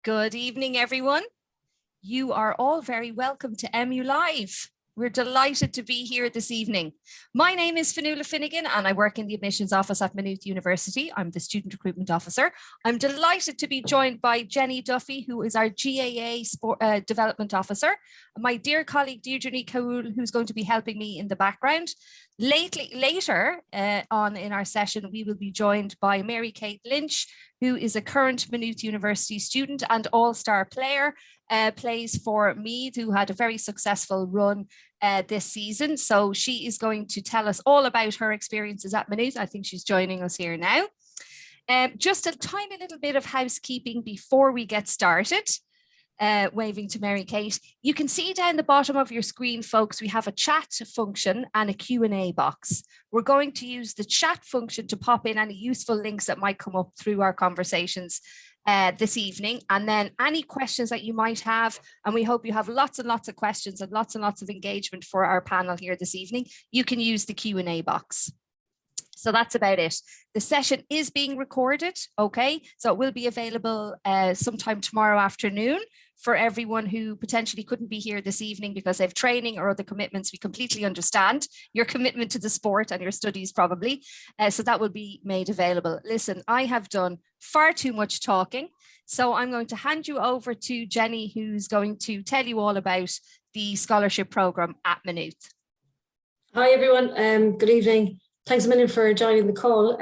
Good evening, everyone. You are all very welcome to MU Live. We're delighted to be here this evening. My name is Fionnuala Finnegan and I work in the admissions office at Maynooth University. I'm the student recruitment officer. I'm delighted to be joined by Jenny Duffy, who is our GAA development officer, my dear colleague Deirdre Cahool, who's going to be helping me in the background. Later on in our session, we will be joined by Mary Kate Lynch, who is a current Maynooth University student and all-star player, plays for Meath, who had a very successful run this season. So she is going to tell us all about her experiences at Maynooth. I think she's joining us here now. Just a tiny little bit of housekeeping before we get started. Waving to Mary Kate. You can see down the bottom of your screen, folks, we have a chat function and a Q&A box. We're going to use the chat function to pop in any useful links that might come up through our conversations this evening, and then any questions that you might have, and we hope you have lots and lots of questions and lots of engagement for our panel here this evening. You can use the Q&A box. So that's about it. The session is being recorded, okay? So it will be available sometime tomorrow afternoon for everyone who potentially couldn't be here this evening because they have training or other commitments. We completely understand your commitment to the sport and your studies probably. So that will be made available. Listen, I have done far too much talking. So I'm going to hand you over to Jenny, who's going to tell you all about the scholarship program at Maynooth. Hi, everyone. Good evening. Thanks a million for joining the call.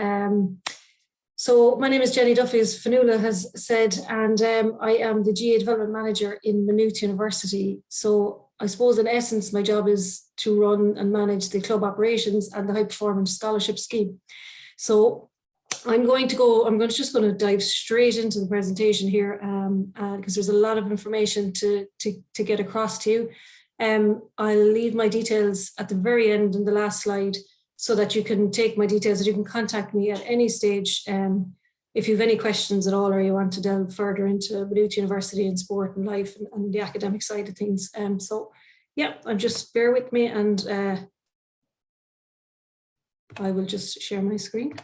So my name is Jenny Duffy, as Fionnuala has said, and I am the GA Development Manager in Maynooth University. So I suppose in essence, my job is to run and manage the club operations and the high performance scholarship scheme. So I'm just going to dive straight into the presentation here because there's a lot of information to get across to you. I'll leave my details at the very end in the last slide, so that you can take my details, that you can contact me at any stage if you have any questions at all, or you want to delve further into Maynooth University and sport and life and the academic side of things. So yeah, just bear with me, and I will just share my screen.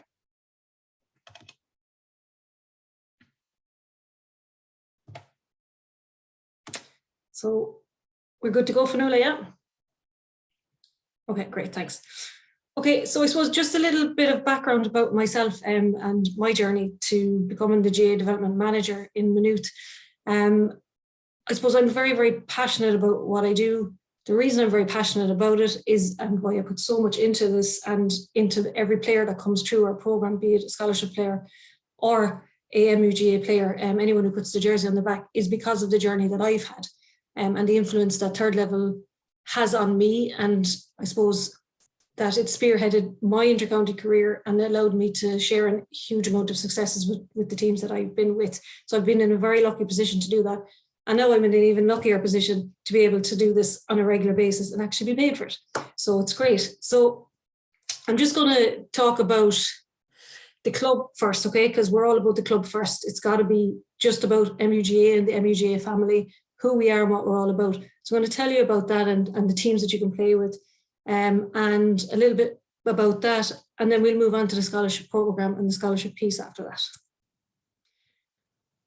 So we're good to go, Fionnuala, yeah? Okay, great, thanks. Okay, so I suppose just a little bit of background about myself and my journey to becoming the GA Development Manager in Maynooth. I suppose I'm very, very passionate about what I do. The reason I'm very passionate about it is, and why I put so much into this and into every player that comes through our program, be it a scholarship player or a MUGA player, anyone who puts the jersey on the back, is because of the journey that I've had and the influence that third level has on me. And I suppose that it spearheaded my intercounty career and allowed me to share a huge amount of successes with the teams that I've been with. So I've been in a very lucky position to do that. And now I'm in an even luckier position to be able to do this on a regular basis and actually be paid for it. So it's great. So I'm just going to talk about the club first, okay? Because we're all about the club first. It's got to be just about MUGA and the MUGA family, who we are and what we're all about. So I'm going to tell you about that and the teams that you can play with. And a little bit about that, and then we'll move on to the scholarship program and the scholarship piece after that.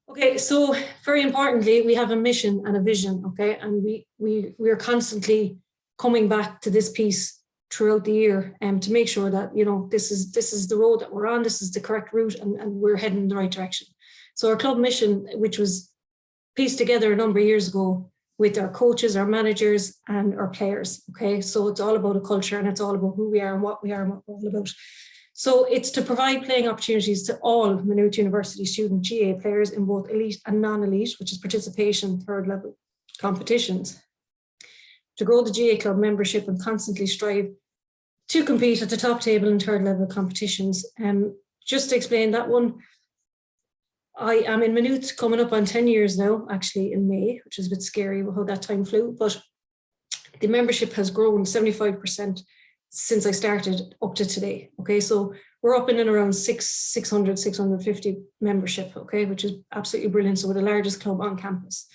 Okay, so very importantly, we have a mission and a vision, okay, and we are constantly coming back to this piece throughout the year to make sure that, you know, this is the road that we're on, this is the correct route, and we're heading in the right direction. So our club mission, which was pieced together a number of years ago, with our coaches, our managers, and our players, okay? So it's all about a culture, and it's all about who we are and what we are and what we're all about. So it's to provide playing opportunities to all Maynooth University student GA players in both elite and non-elite, which is participation third level competitions. To grow the GA club membership and constantly strive to compete at the top table in third level competitions. Just to explain that one, I am in Maynooth coming up on 10 years now, actually in May, which is a bit scary how that time flew, but the membership has grown 75% since I started up to today. Okay, so we're up in and around 600, 650 membership, okay, which is absolutely brilliant. So we're the largest club on campus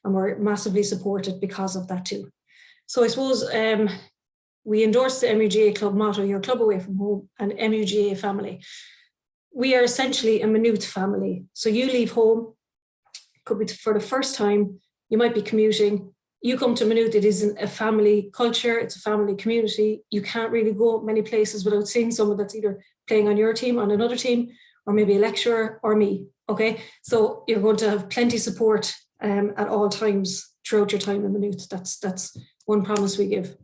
and we're massively supported because of that too. So I suppose we endorse the MUGA club motto, your club away from home, and MUGA family. We are essentially a Maynooth family. So you leave home, could be for the first time, you might be commuting. You come to Maynooth, it isn't a family culture, it's a family community. You can't really go many places without seeing someone that's either playing on your team, on another team, or maybe a lecturer or me, okay? So you're going to have plenty of support at all times throughout your time in Maynooth. That's one promise we give.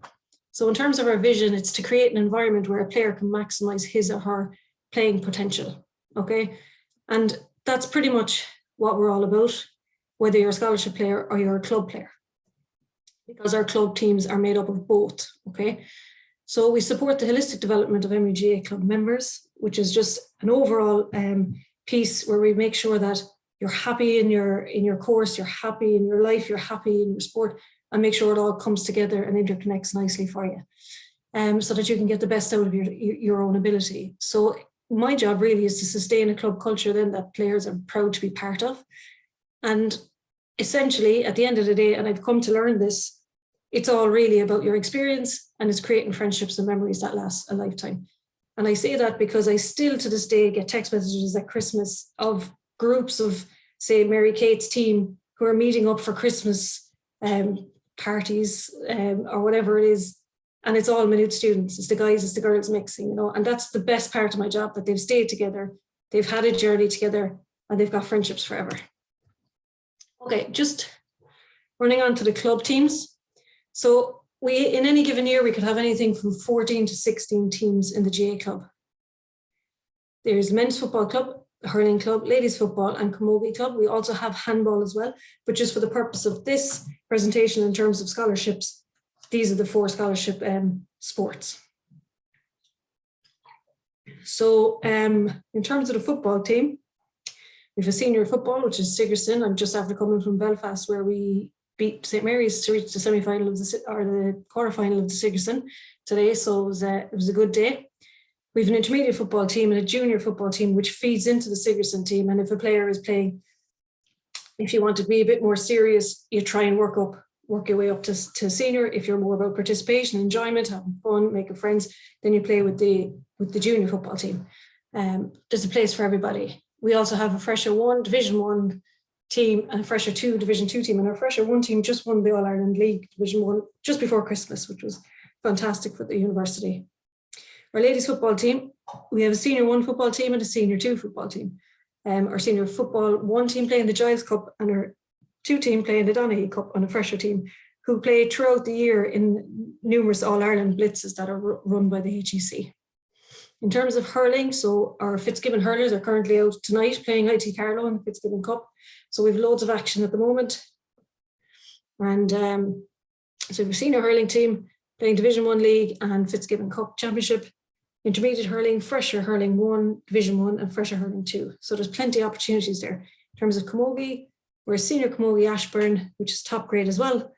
So in terms of our vision, it's to create an environment where a player can maximize his or her playing potential, okay? And that's pretty much what we're all about, whether you're a scholarship player or you're a club player, because our club teams are made up of both, okay? So we support the holistic development of MUGA club members, which is just an overall piece where we make sure that you're happy in your course, you're happy in your life, you're happy in your sport, and make sure it all comes together and interconnects nicely for you, so that you can get the best out of your own ability. So my job really is to sustain a club culture then that players are proud to be part of. And essentially, at the end of the day, and I've come to learn this, it's all really about your experience, and it's creating friendships and memories that last a lifetime. And I say that because I still to this day get text messages at Christmas of groups of, say, Mary Kate's team who are meeting up for Christmas parties or whatever it is. And it's all Maynooth students, it's the guys, it's the girls mixing, you know, and that's the best part of my job, that they've stayed together, they've had a journey together, and they've got friendships forever. Okay, just running on to the club teams. So in any given year, we could have anything from 14 to 16 teams in the GA club. There's men's football club, hurling club, ladies football, and camogie club. We also have handball as well, but just for the purpose of this presentation in terms of scholarships, these are the 4 scholarship sports. So in terms of the football team, we have a senior football, which is Sigerson. I'm just after coming from Belfast, where we beat St. Mary's to reach the semi-final of the quarter-final of the Sigerson today. So it was a good day. We have an intermediate football team and a junior football team, which feeds into the Sigerson team. And if a player is playing, if you want to be a bit more serious, you try and work your way up to senior. If you're more about participation, enjoyment, having fun, making friends, then you play with the junior football team. There's a place for everybody. We also have a Fresher 1 Division 1 team and a Fresher 2 Division 2 team. And our Fresher 1 team just won the All-Ireland League Division 1 just before Christmas, which was fantastic for the university. Our ladies football team, we have a Senior 1 football team and a Senior 2 football team. Our Senior football 1 team playing the Giles Cup, and our 2 team playing the Donaghy Cup on a Fresher team, who play throughout the year in numerous All-Ireland blitzes that are run by the HEC. In terms of hurling, so our Fitzgibbon hurlers are currently out tonight playing IT Carlow in the Fitzgibbon Cup. So we have loads of action at the moment. And so we have a senior hurling team playing Division 1 League and Fitzgibbon Cup Championship, intermediate hurling, Fresher hurling 1, Division 1 and Fresher hurling 2. So there's plenty of opportunities there. In terms of camogie, we're a senior camogie Ashburn, which is top grade as well,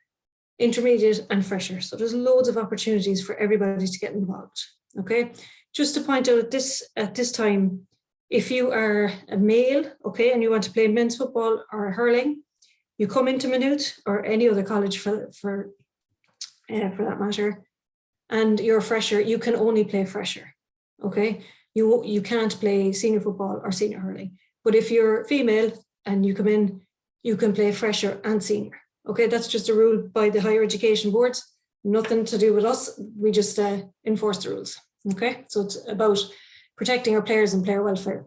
intermediate and Fresher. So there's loads of opportunities for everybody to get involved, okay? Just to point out at this time, if you are a male, okay, and you want to play men's football or hurling, you come into Maynooth or any other college for that matter, and you're a Fresher, you can only play Fresher, okay? You can't play senior football or senior hurling. But if you're female and you come in, you can play Fresher and senior, okay? That's just a rule by the higher education boards, nothing to do with us. We just enforce the rules. Okay, so it's about protecting our players and player welfare.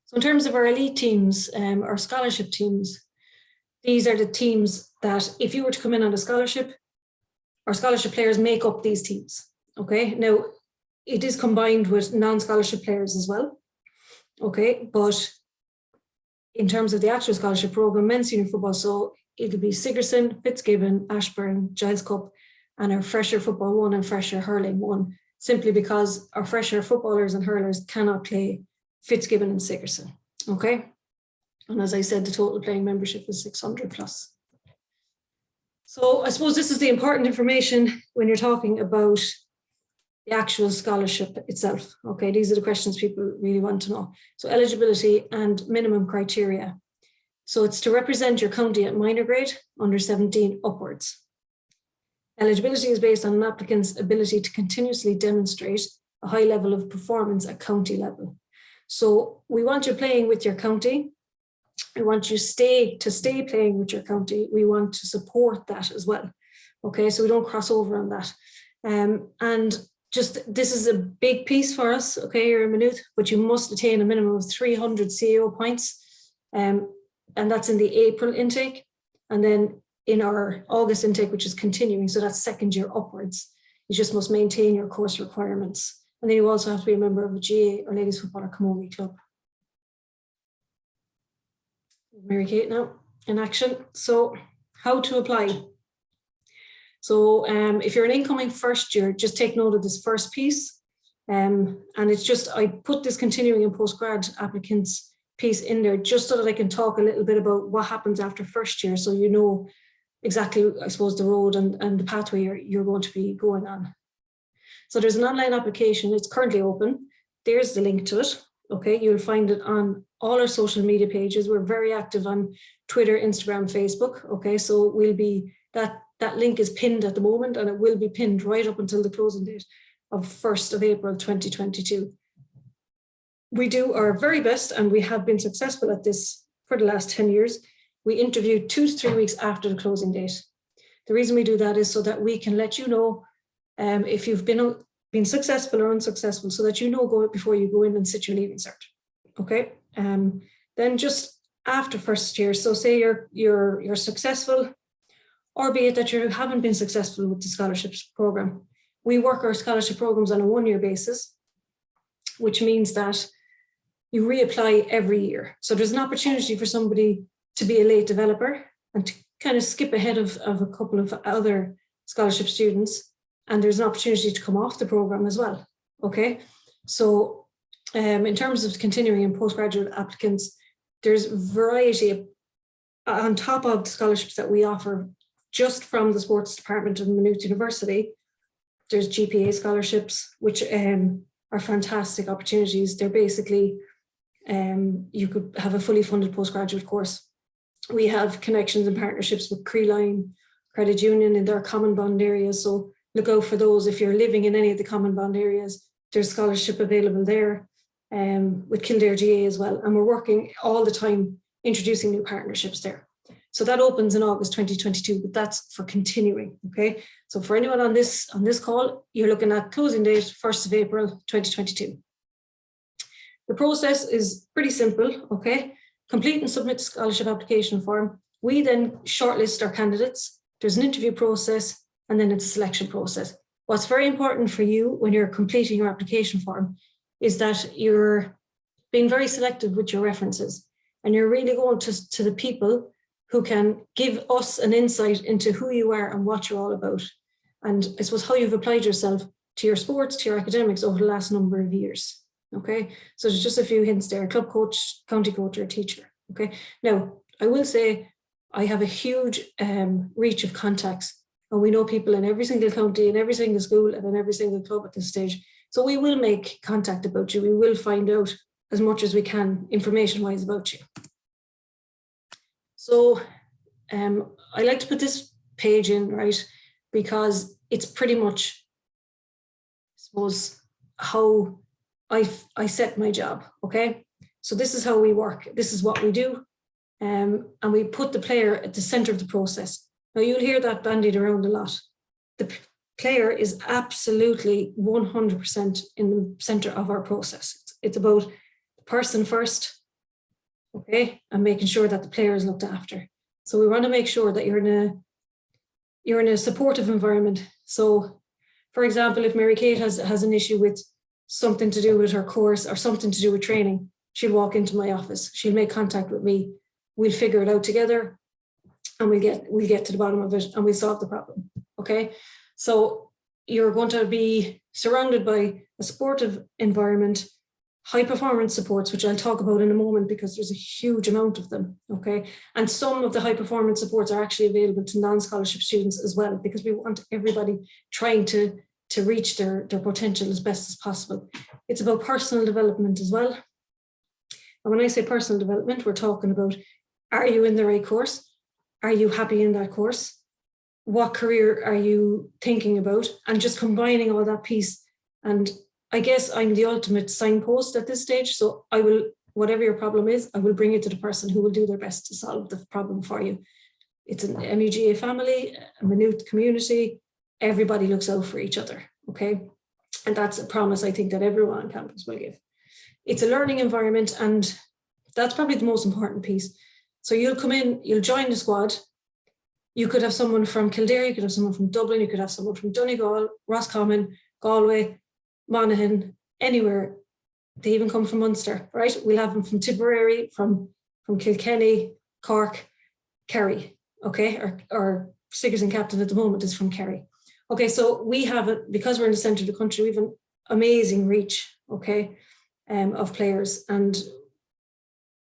So in terms of our elite teams, our scholarship teams, these are the teams that if you were to come in on a scholarship, our scholarship players make up these teams. Okay, now it is combined with non-scholarship players as well. Okay, but in terms of the actual scholarship program, men's senior football, so it'll be Sigerson, Fitzgibbon, Ashburn, Giles Cup, and our Fresher football 1 and Fresher hurling 1, simply because our Fresher footballers and hurlers cannot play Fitzgibbon and Sigerson, okay? And as I said, the total playing membership is 600 plus. So I suppose this is the important information when you're talking about the actual scholarship itself, okay? These are the questions people really want to know. So eligibility and minimum criteria. So it's to represent your county at minor grade, under 17 upwards. Eligibility is based on an applicant's ability to continuously demonstrate a high level of performance at county level. So we want you playing with your county We want you to stay playing with your county. We want to support that as well. Okay, so we don't cross over on that. And just, this is a big piece for us, okay, you're in Maynooth, but you must attain a minimum of 300 CAO points. And that's in the April intake. And then in our August intake, which is continuing, so that's second year upwards, you just must maintain your course requirements. And then you also have to be a member of a GA or Ladies Football or Camogie Club. Mary Kate now in action. So how to apply? So if you're an incoming first year, just take note of this first piece. And it's just, I put this continuing and postgrad applicants piece in there just so that I can talk a little bit about what happens after first year. So you know exactly, I suppose, the road and the pathway you're going to be going on. So there's an online application. It's currently open. There's the link to it. Okay, you'll find it on all our social media pages. We're very active on Twitter, Instagram, Facebook. Okay, so we'll be, that link is pinned at the moment, and it will be pinned right up until the closing date of 1st of April 2022. We do our very best, and we have been successful at this for the last 10 years. We interview 2 to 3 weeks after the closing date. The reason we do that is so that we can let you know if you've been successful or unsuccessful, so that you know before you go in and sit your leaving cert. Okay. Then just after first year, so say you're successful, or be it that you haven't been successful with the scholarships program. We work our scholarship programs on a 1-year basis, which means that you reapply every year. So there's an opportunity for somebody to be a late developer and to kind of skip ahead of a couple of other scholarship students. And there's an opportunity to come off the program as well. Okay. So in terms of continuing and postgraduate applicants, there's a variety on top of the scholarships that we offer just from the sports department of Maynooth University. There's GPA scholarships, which are fantastic opportunities. They're basically, you could have a fully funded postgraduate course. We have connections and partnerships with Creeline Credit Union in their common bond areas. So look out for those. If you're living in any of the common bond areas, there's scholarship available there, with Kildare GA as well. And we're working all the time introducing new partnerships there. So that opens in August 2022, but that's for continuing. Okay. So for anyone on this call, you're looking at closing date 1st of April 2022. The process is pretty simple. Okay. Complete and submit the scholarship application form. We then shortlist our candidates. There's an interview process, and then it's a selection process. What's very important for you when you're completing your application form is that you're being very selective with your references, and you're really going to the people who can give us an insight into who you are and what you're all about. And I suppose how you've applied yourself to your sports, to your academics over the last number of years. Okay, so there's just a few hints there: club coach, county coach, or teacher. Okay, now I will say I have a huge reach of contacts, and we know people in every single county, in every single school, and in every single club at this stage. So we will make contact about you. We will find out as much as we can information-wise about you. So I like to put this page in, right, because it's pretty much, I suppose, how I set my job. Okay, so this is how we work. This is what we do, and we put the player at the center of the process. Now you'll hear that bandied around a lot. The player is absolutely 100% in the center of our process. It's about the person first, okay, and making sure that the player is looked after. So we want to make sure that you're in a supportive environment. So, for example, if Mary Kate has an issue with something to do with her course or something to do with training, she'll walk into my office. She'll make contact with me. We'll figure it out together, and we'll get to the bottom of it, and we'll solve the problem. Okay, so you're going to be surrounded by a supportive environment, high performance supports, which I'll talk about in a moment because there's a huge amount of them. Okay, and some of the high performance supports are actually available to non-scholarship students as well, because we want everybody trying to reach their potential as best as possible. It's about personal development as well. And when I say personal development, we're talking about, are you in the right course? Are you happy in that course? What career are you thinking about? And just combining all that piece. And I guess I'm the ultimate signpost at this stage. So I will whatever your problem is, I will bring you to the person who will do their best to solve the problem for you. It's an MUGA family, a Maynooth community. Everybody looks out for each other, okay? And that's a promise I think that everyone on campus will give. It's a learning environment, and that's probably the most important piece. So you'll come in, you'll join the squad. You could have someone from Kildare, you could have someone from Dublin, you could have someone from Donegal, Roscommon, Galway, Monaghan, anywhere. They even come from Munster, right? We'll have them from Tipperary, from Kilkenny, Cork, Kerry, okay? Our Sigerson captain at the moment is from Kerry. Okay, so we have it, because we're in the centre of the country, we have an amazing reach, okay, of players, and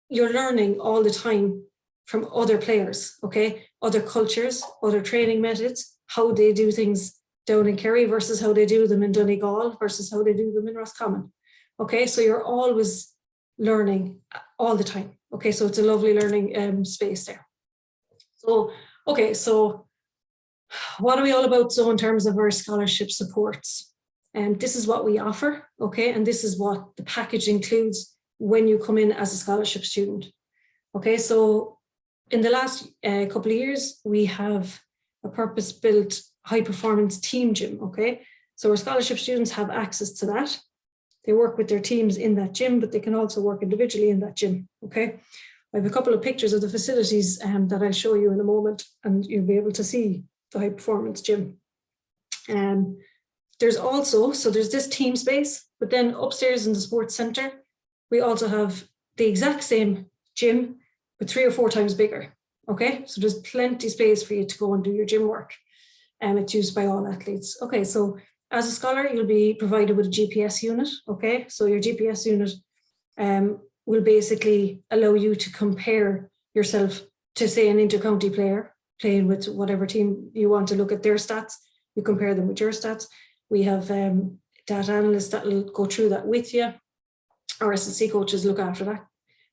you're learning all the time from other players, okay, other cultures, other training methods, how they do things down in Kerry versus how they do them in Donegal versus how they do them in Roscommon. Okay, so you're always learning all the time. Okay, so it's a lovely learning space there. So, okay, so what are we all about so in terms of our scholarship supports? And this is what we offer, okay, and this is what the package includes when you come in as a scholarship student. Okay, so in the last couple of years, we have a purpose-built high-performance team gym, okay? So our scholarship students have access to that. They work with their teams in that gym, but they can also work individually in that gym, okay? I have a couple of pictures of the facilities that I'll show you in a moment, and you'll be able to see the high-performance gym. There's also, so there's this team space, but then upstairs in the sports centre, we also have the exact same gym, but 3 or 4 times bigger, okay? So there's plenty of space for you to go and do your gym work, and it's used by all athletes. Okay, so as a scholar, you'll be provided with a GPS unit, okay? So your GPS unit will basically allow you to compare yourself to, say, an inter-county player playing with whatever team you want to look at their stats. You compare them with your stats. We have data analysts that will go through that with you. Our S&C coaches look after that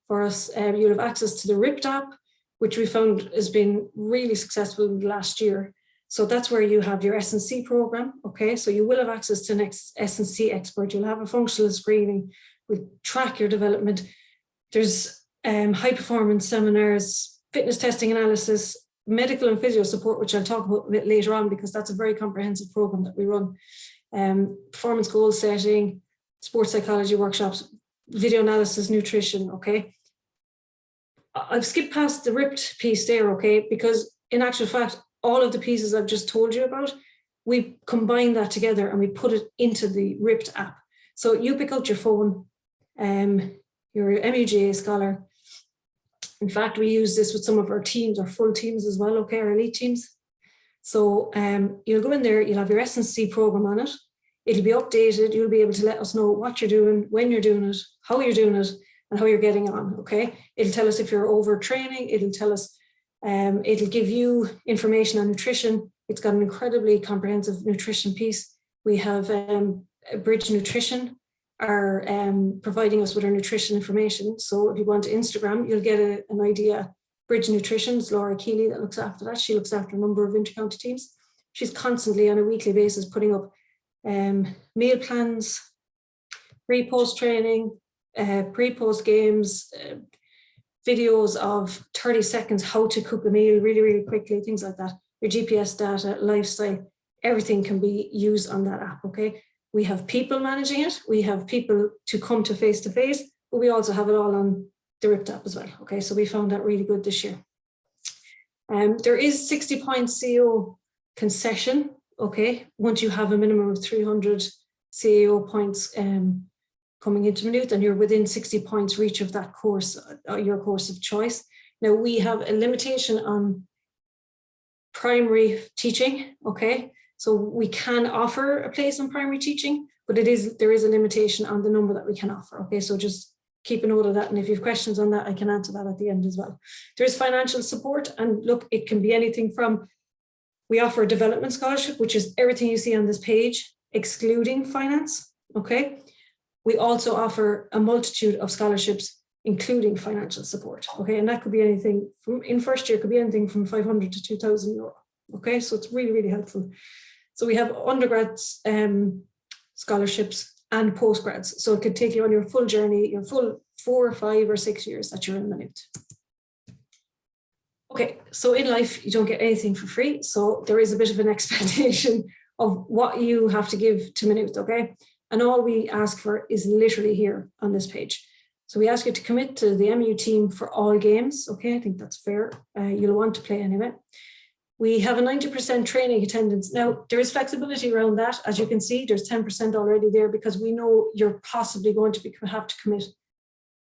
for us. You'll have access to the RIPT app, which we found has been really successful in the last year. So that's where you have your S&C program, okay? So you will have access to an S&C expert. You'll have a functional screening. We'll track your development. There's high performance seminars, fitness testing analysis, medical and physio support, which I'll talk about a bit later on because that's a very comprehensive program that we run. Performance goal setting, sports psychology workshops, video analysis, nutrition, okay? I've skipped past the RIPT piece there, okay? Because in actual fact, all of the pieces I've just told you about, we combine that together and we put it into the RIPT app. So you pick out your phone, you're an MUGA scholar. In fact, we use this with some of our teams, our full teams as well, okay, our elite teams. So you'll go in there, you'll have your S&C program on it. It'll be updated. You'll be able to let us know what you're doing, when you're doing it, how you're doing it, and how you're getting on, okay? It'll tell us if you're overtraining. It'll tell us, it'll give you information on nutrition. It's got an incredibly comprehensive nutrition piece. We have Bridge Nutrition are providing us with our nutrition information. So if you go onto Instagram, you'll get an idea. Bridge Nutrition is Laura Keeley that looks after that. She looks after a number of inter-county teams. She's constantly on a weekly basis putting up meal plans, pre-post training, pre-post games, videos of 30 seconds, how to cook a meal really, really quickly, things like that. Your GPS data, lifestyle, everything can be used on that app, okay? We have people managing it. We have people to come to face-to-face, but we also have it all on the RIPT app as well, okay? So we found that really good this year. There is 60 points CAO concession, okay? Once you have a minimum of 300 CAO points coming into Maynooth, and you're within 60 points reach of that course, your course of choice. Now we have a limitation on primary teaching, okay? So we can offer a place in primary teaching, but there is a limitation on the number that we can offer, okay? So just keep a note of that, and if you have questions on that, I can answer that at the end as well. There's financial support, and look, it can be anything from, we offer a development scholarship, which is everything you see on this page, excluding finance, okay? We also offer a multitude of scholarships, including financial support, okay? And that could be anything from, in first year, could be anything from 500 to 2,000 euro, okay? So it's really, really helpful. So we have undergrads scholarships and postgrads. So it could take you on your full journey, your full 4 or 5 or 6 years that you're in Maynooth. Okay, so in life, you don't get anything for free. So there is a bit of an expectation of what you have to give to Maynooth, okay? And all we ask for is literally here on this page. So we ask you to commit to the MU team for all games, okay? I think that's fair. You'll want to play anyway. We have a 90% training attendance. Now, there is flexibility around that. As you can see, there's 10% already there because we know you're possibly going to have to commit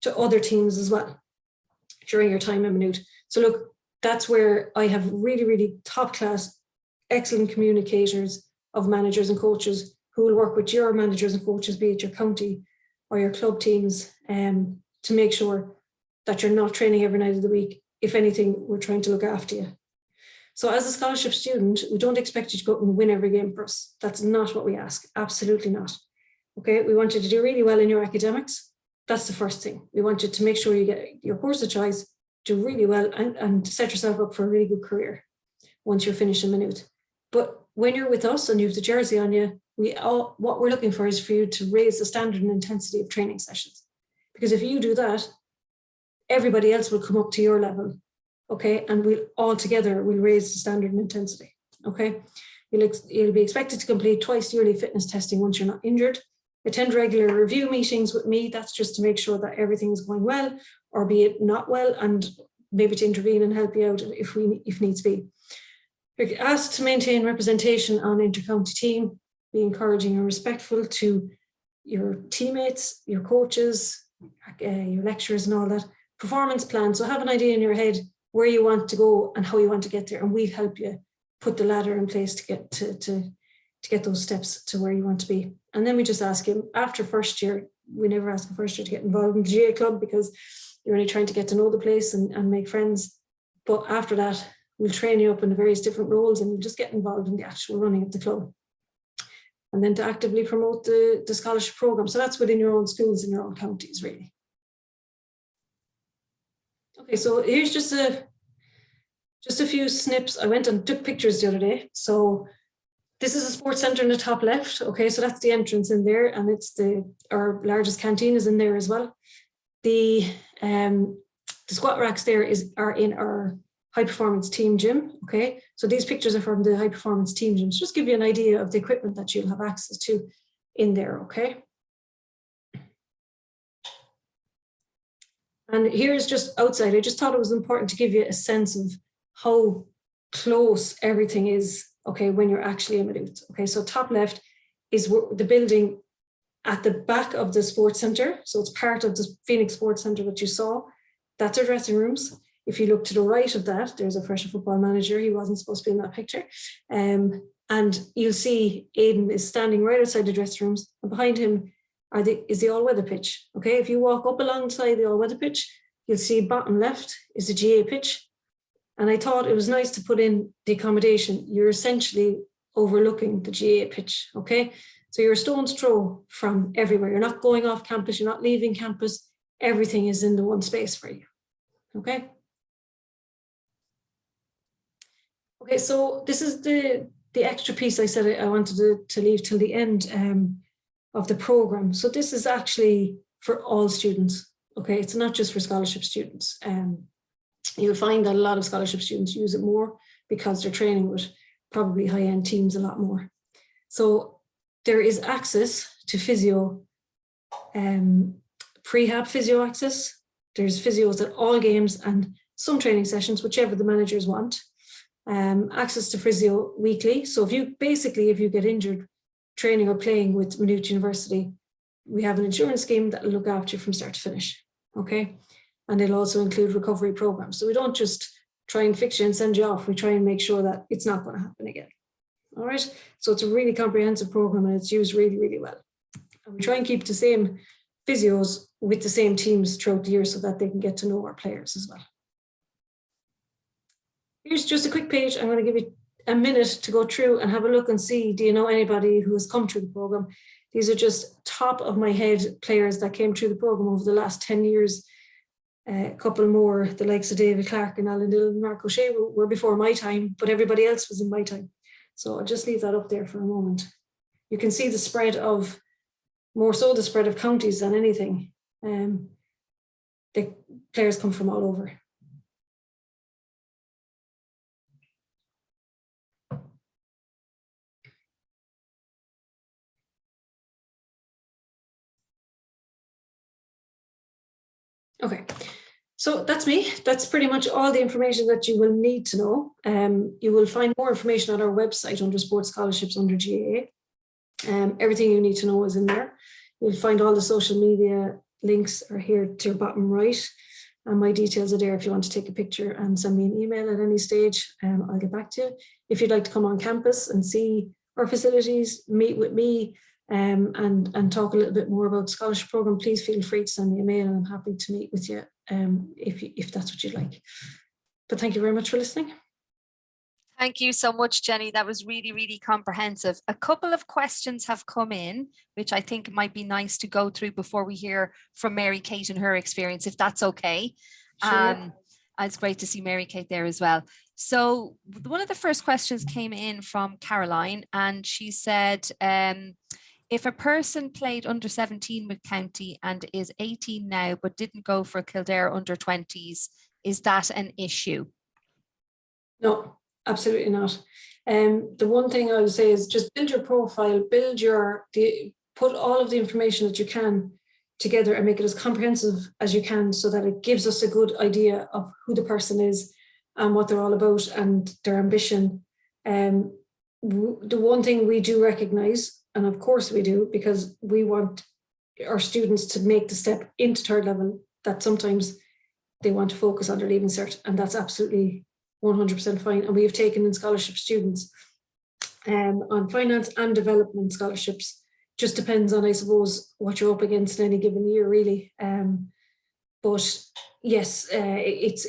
to other teams as well during your time in Maynooth. So look, that's where I have really, really top class, excellent communicators of managers and coaches who will work with your managers and coaches, be it your county or your club teams, to make sure that you're not training every night of the week. If anything, we're trying to look after you. So as a scholarship student, we don't expect you to go out and win every game for us. That's not what we ask. Absolutely not. Okay, we want you to do really well in your academics. That's the first thing. We want you to make sure you get your course of choice, do really well, and set yourself up for a really good career once you're finished in Maynooth. But when you're with us and you have the jersey on you, what we're looking for is for you to raise the standard and intensity of training sessions. Because if you do that, everybody else will come up to your level, okay? And we'll all together, we'll raise the standard and intensity, okay? You'll be expected to complete twice yearly fitness testing once you're not injured. Attend regular review meetings with me. That's just to make sure that everything is going well, or be it not well, and maybe to intervene and help you out if needs be. You're asked to maintain representation on inter-county team, be encouraging and respectful to your teammates, your coaches, your lecturers and all that. Performance plan, so have an idea in your head where you want to go and how you want to get there, and we'll help you put the ladder in place to get to get those steps to where you want to be. And then we just ask him after first year, we never ask a first year to get involved in the GA club because you're only trying to get to know the place and make friends. But after that, we'll train you up in the various different roles and you'll just get involved in the actual running of the club. And then to actively promote the scholarship program. So that's within your own schools and your own counties, really. Okay, so here's just a few snips. I went and took pictures the other day. So this is a sports centre in the top left. Okay, so that's the entrance in there, and it's our largest canteen is in there as well. The squat racks there are in our high performance team gym. Okay, so these pictures are from the high performance team gyms. Just give you an idea of the equipment that you'll have access to in there. Okay. And here's just outside. I just thought it was important to give you a sense of how close everything is, okay, when you're actually in Maynooth. Okay, so top left is the building at the back of the sports centre. So it's part of the Phoenix Sports Centre that you saw. That's our dressing rooms. If you look to the right of that, there's a Fresher football manager. He wasn't supposed to be in that picture. And you'll see Aidan is standing right outside the dressing rooms, and behind him is the all-weather pitch. Okay, if you walk up alongside the all-weather pitch, you'll see bottom left is the GA pitch. And I thought it was nice to put in the accommodation. You're essentially overlooking the GA pitch, okay? So you're a stone's throw from everywhere. You're not going off campus, you're not leaving campus. Everything is in the one space for you, okay? Okay, so this is the extra piece I said I wanted to leave till the end of the program. So this is actually for all students, okay? It's not just for scholarship students. You'll find that a lot of scholarship students use it more because they're training with probably high-end teams a lot more. So there is access to physio, prehab physio access. There's physios at all games and some training sessions, whichever the managers want. Access to physio weekly. So if you get injured training or playing with Maynooth University, we have an insurance scheme that will look after you from start to finish, okay? And it'll also include recovery programs. So we don't just try and fix you and send you off. We try and make sure that it's not going to happen again. All right. So it's a really comprehensive program and it's used really, really well. And we try and keep the same physios with the same teams throughout the year so that they can get to know our players as well. Here's just a quick page. I'm going to give you a minute to go through and have a look and see, do you know anybody who has come through the program? These are just top of my head players that came through the program over the last 10 years. A couple more, the likes of David Clark and Alan Dillon and Mark O'Shea were before my time, but everybody else was in my time. So I'll just leave that up there for a moment. You can see the spread of, more so the spread of counties than anything. the players come from all over. Okay, so that's me. That's pretty much all the information that you will need to know. You will find more information on our website under Sports Scholarships under GAA. Everything you need to know is in there. You'll find all the social media links are here to your bottom right. And my details are there if you want to take a picture and send me an email at any stage. I'll get back to you. If you'd like to come on campus and see our facilities, meet with me, and talk a little bit more about the scholarship program, please feel free to send me a mail, and I'm happy to meet with you if that's what you'd like. But thank you very much for listening. Thank you so much, Jenny. That was really, really comprehensive. A couple of questions have come in, which I think might be nice to go through before we hear from Mary Kate and her experience, if that's okay. Sure. It's great to see Mary Kate there as well. So one of the first questions came in from Caroline, and she said, if a person played under 17 with County and is 18 now, but didn't go for Kildare under 20s, is that an issue? No, absolutely not. The one thing I would say is just build your profile, put all of the information that you can together and make it as comprehensive as you can, so that it gives us a good idea of who the person is and what they're all about and their ambition. The one thing we do recognise, and of course we do, because we want our students to make the step into third level, that sometimes they want to focus on their Leaving Cert, and that's absolutely 100% fine. And we have taken in scholarship students on finance and development scholarships. Just depends on, I suppose, what you're up against in any given year, really. But yes, it's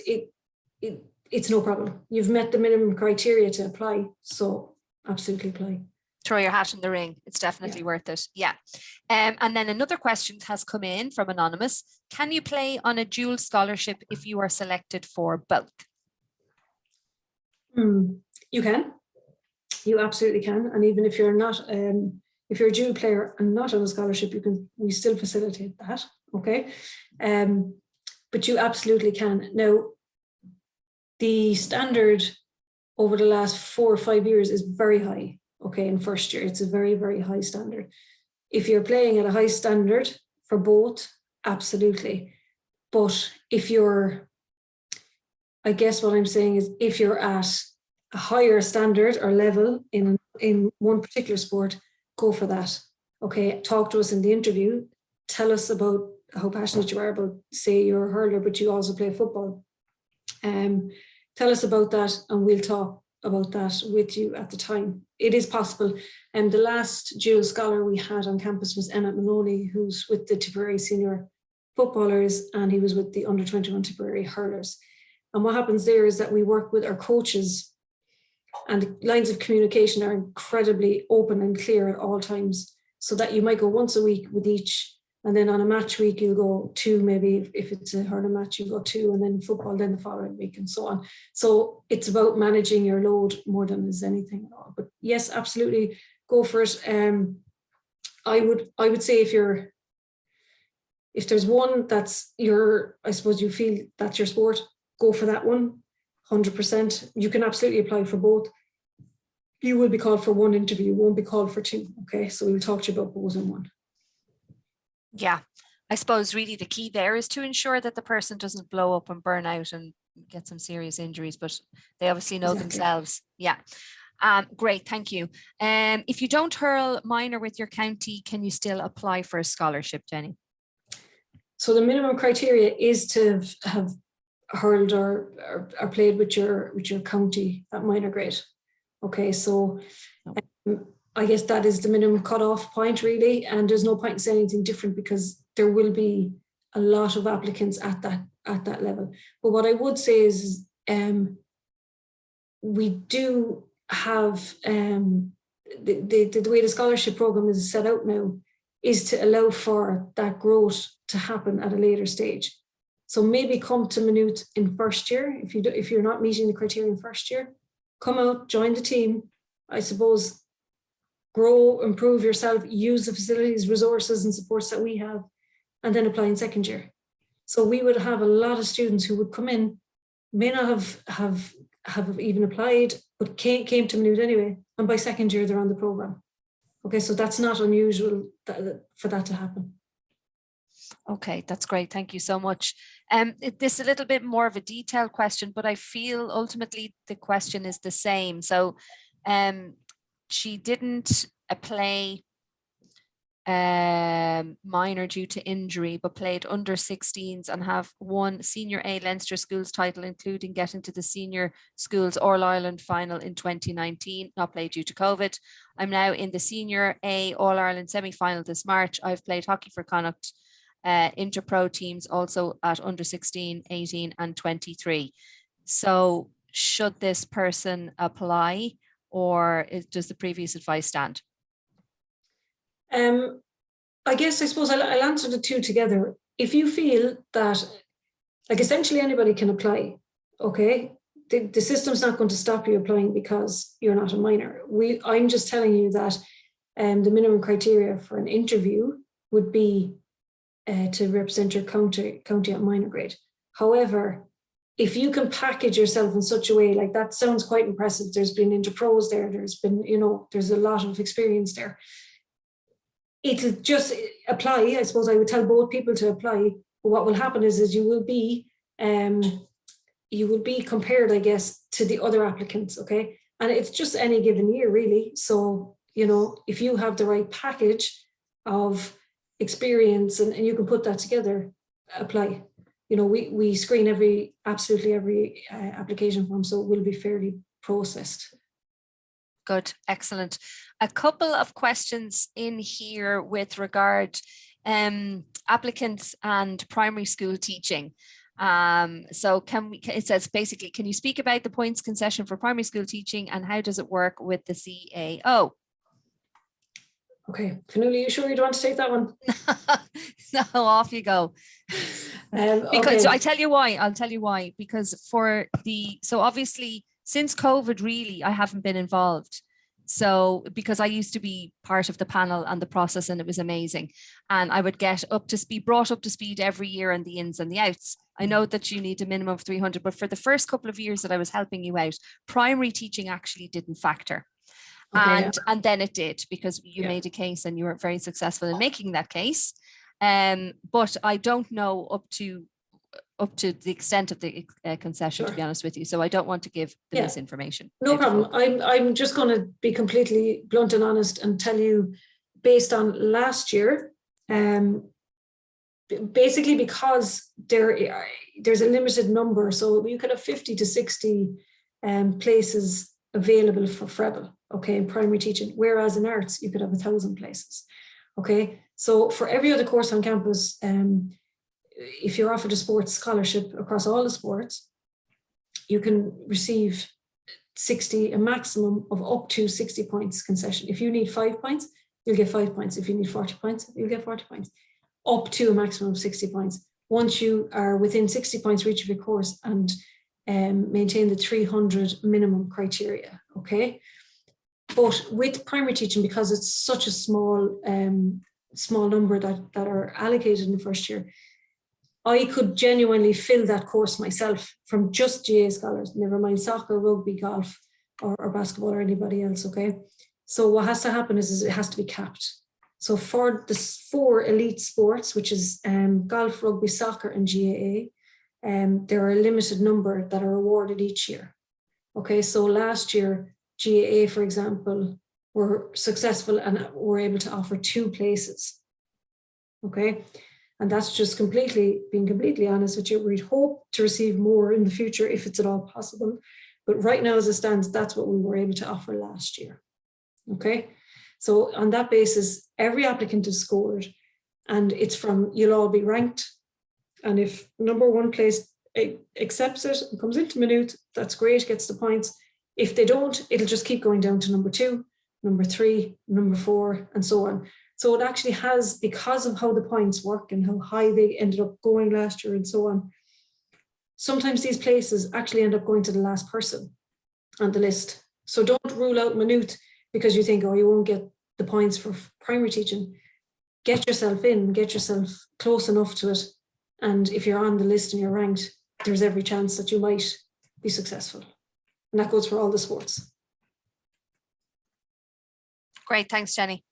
no problem. You've met the minimum criteria to apply, so absolutely apply. Throw your hat in the ring. It's definitely worth it. Yeah. And then another question has come in from Anonymous. Can you play on a dual scholarship if you are selected for both? You can. You absolutely can. And even if you're not, if you're a dual player and not on a scholarship, we still facilitate that. Okay. But you absolutely can. Now, the standard over the last 4 or 5 years is very high. Okay, in first year, it's a very, very high standard. If you're playing at a high standard for both, absolutely. But if you're, I guess what I'm saying is, if you're at a higher standard or level in one particular sport, go for that. Okay, talk to us in the interview. Tell us about how passionate you are about, say you're a hurler, but you also play football. Tell us about that, and we'll talk about that with you at the time. It is possible. And the last dual scholar we had on campus was Emmett Maloney, who's with the Tipperary senior footballers, and he was with the under 21 Tipperary hurlers. And what happens there is that we work with our coaches, and the lines of communication are incredibly open and clear at all times, so that you might go once a week with each, and then on a match week you'll go 2, maybe if it's a hurling match you go 2, and then football then the following week, and so on. So it's about managing your load more than is anything at all. But yes, absolutely, go for it. I would say if there's one that's I suppose you feel that's your sport, go for that one. 100%. You can absolutely apply for both. You will be called for one interview, you won't be called for 2. Okay, so we'll talk to you about both in one. Yeah, I suppose really the key there is to ensure that the person doesn't blow up and burn out and get some serious injuries, but they obviously know themselves. Yeah. Great, thank you. If you don't hurl minor with your county, can you still apply for a scholarship, Jenny? So the minimum criteria is to have hurled or played with your county at minor grade. Okay, so I guess that is the minimum cutoff point, really, and there's no point in saying anything different because there will be a lot of applicants at that level. But what I would say is we do have the way the scholarship program is set out now is to allow for that growth to happen at a later stage. So maybe come to Maynooth in first year if you're not meeting the criteria in first year. Come out, join the team. I suppose grow, improve yourself, use the facilities, resources and supports that we have, and then apply in second year. So we would have a lot of students who would come in, may not have even applied, but came to Maynooth anyway. And by second year, they're on the program. Okay, so that's not unusual for that to happen. Okay, that's great. Thank you so much. This is a little bit more of a detailed question, but I feel ultimately the question is the same. So she didn't play minor due to injury, but played under 16s and have won Senior A Leinster Schools title, including getting to the Senior Schools All-Ireland final in 2019, not played due to COVID. I'm now in the Senior A All-Ireland semi-final this March. I've played hockey for Connacht, inter-pro teams also at under 16, 18 and 23. So should this person apply, or does the previous advice stand? I suppose I'll answer the two together. If you feel that, like, essentially anybody can apply, okay, the system's not going to stop you applying because you're not a minor. I'm just telling you that the minimum criteria for an interview would be to represent your county at minor grade. However, if you can package yourself in such a way, like, that sounds quite impressive. There's been interpros there. There's been, there's a lot of experience there. It'll just apply. I suppose I would tell both people to apply. But what will happen is you will be compared, I guess, to the other applicants. Okay, and it's just any given year, really. So if you have the right package of experience and you can put that together, apply. We screen absolutely every application form, so it will be fairly processed. Good, excellent. A couple of questions in here with regard applicants and primary school teaching. So it says basically, can you speak about the points concession for primary school teaching and how does it work with the CAO? Okay, Fionnuala, you sure you don't want to take that one? No, off you go. Because I tell you why. I'll tell you why. Because so obviously since COVID, really, I haven't been involved. So because I used to be part of the panel and the process, and it was amazing. And I would get brought up to speed every year on the ins and the outs. I know that you need a minimum of 300, but for the first couple of years that I was helping you out, primary teaching actually didn't factor. Okay, and then it did, because you made a case and you were very successful in making that case. But I don't know up to the extent of the concession, to be honest with you. So I don't want to give the misinformation. No problem. I'm just going to be completely blunt and honest and tell you, based on last year, basically because there's a limited number. So you could have 50 to 60 places available for Freble, okay, in primary teaching, whereas in arts you could have 1,000 places. Okay, so for every other course on campus, if you're offered a sports scholarship across all the sports, you can receive a maximum of up to 60 points concession. If you need 5 points, you'll get 5 points. If you need 40 points, you'll get 40 points, up to a maximum of 60 points. Once you are within 60 points for each of your course and maintain the 300 minimum criteria, okay? But with primary teaching, because it's such a small number that are allocated in the first year, I could genuinely fill that course myself from just GAA scholars, never mind soccer, rugby, golf, or basketball, or anybody else, okay? So what has to happen is it has to be capped. So for the 4 elite sports, which is golf, rugby, soccer, and GAA, there are a limited number that are awarded each year. Okay, so last year, GAA, for example, were successful and were able to offer 2 places. Okay, and that's just being completely honest with you. We'd hope to receive more in the future if it's at all possible. But right now, as it stands, that's what we were able to offer last year. Okay, so on that basis, every applicant is scored, and you'll all be ranked. And if number 1 place accepts it and comes into Maynooth, that's great, gets the points. If they don't, it'll just keep going down to number 2, number 3, number 4, and so on. So it actually has, because of how the points work and how high they ended up going last year and so on, sometimes these places actually end up going to the last person on the list. So don't rule out Maynooth because you think, oh, you won't get the points for primary teaching. Get yourself in, get yourself close enough to it, And if you're on the list and you're ranked, there's every chance that you might be successful. And that goes for all the sports. Great, thanks, Jenny.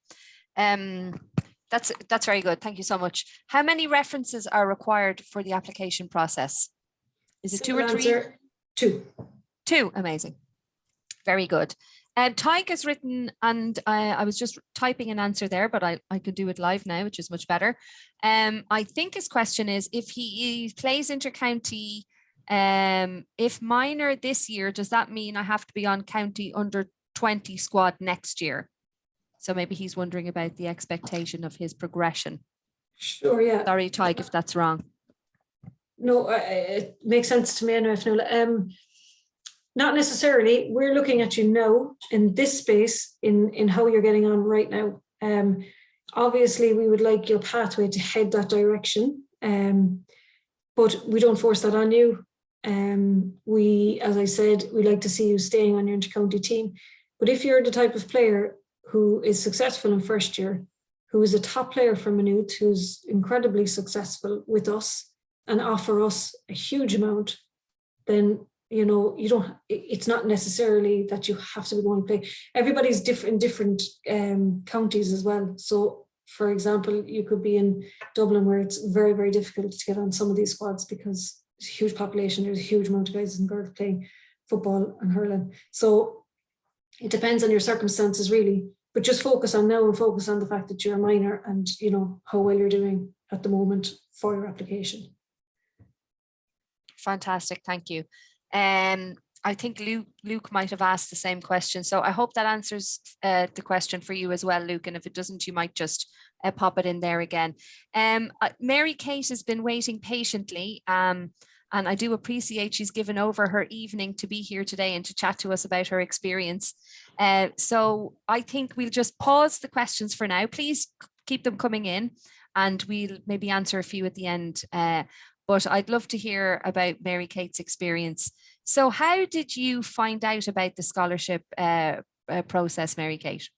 That's very good. Thank you so much. How many references are required for the application process? Is it Simple 2 or 3? answer, 2. 2, amazing. Very good. Tyke has written, and I was just typing an answer there, but I could do it live now, which is much better. I think his question is, if he plays intercounty, if minor this year, does that mean I have to be on county under 20 squad next year? So maybe he's wondering about the expectation of his progression. Sure, yeah. Sorry, Tyke, if that's wrong. No, it makes sense to me anyway, Fionnuala. Not necessarily. We're looking at you now in this space, in how you're getting on right now. Obviously, we would like your pathway to head that direction, but we don't force that on you. As I said, we like to see you staying on your intercounty team. But if you're the type of player who is successful in first year, who is a top player for Maynooth, who's incredibly successful with us and offer us a huge amount, then it's not necessarily that you have to be going to play. Everybody's different counties as well. So, for example, you could be in Dublin, where it's very, very difficult to get on some of these squads because there's a huge population. There's a huge amount of guys and girls playing football and hurling. So it depends on your circumstances, really. But just focus on now and focus on the fact that you're a minor and how well you're doing at the moment for your application. Fantastic, thank you. I think Luke might have asked the same question. So I hope that answers the question for you as well, Luke. And if it doesn't, you might just pop it in there again. Mary Kate has been waiting patiently. And I do appreciate she's given over her evening to be here today and to chat to us about her experience. So I think we'll just pause the questions for now. Please keep them coming in and we'll maybe answer a few at the end. But I'd love to hear about Mary Kate's experience. So how did you find out about the scholarship process, Mary Kate?